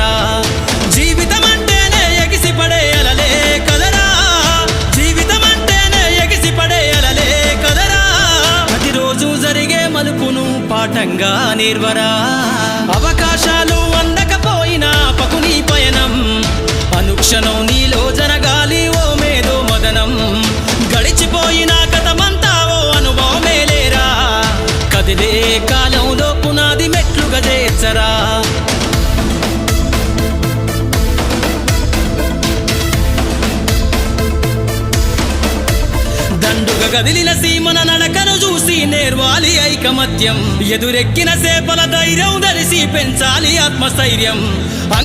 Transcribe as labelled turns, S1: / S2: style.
S1: నేర్పరా జీవితం అంటేనే ఎగిసిపడే అలలే కదరా జీవితం అంటేనే ఎగిసిపడే అలలే కదరా ప్రతిరోజు జరిగే మలుపును పాఠంగా నేర్వరా అవకాశాలు అందకపోయినా పకుని పయనం అనుక్షణం నీలో జరగాలి ఓ మేధో మదనం గడిచిపోయిన గతమంతా ఓ అనుభవమే లేరా కదిలే కాలంలో పునాది మెట్లుగా చేర్చరా దండుగా గదిలిన సీమన నడకను చూసి నేర్వాలి ఐకమత్యం ఎదురెక్కిన సేపల ధైర్యం ధరిసి పెంచాలి ఆత్మస్థైర్యం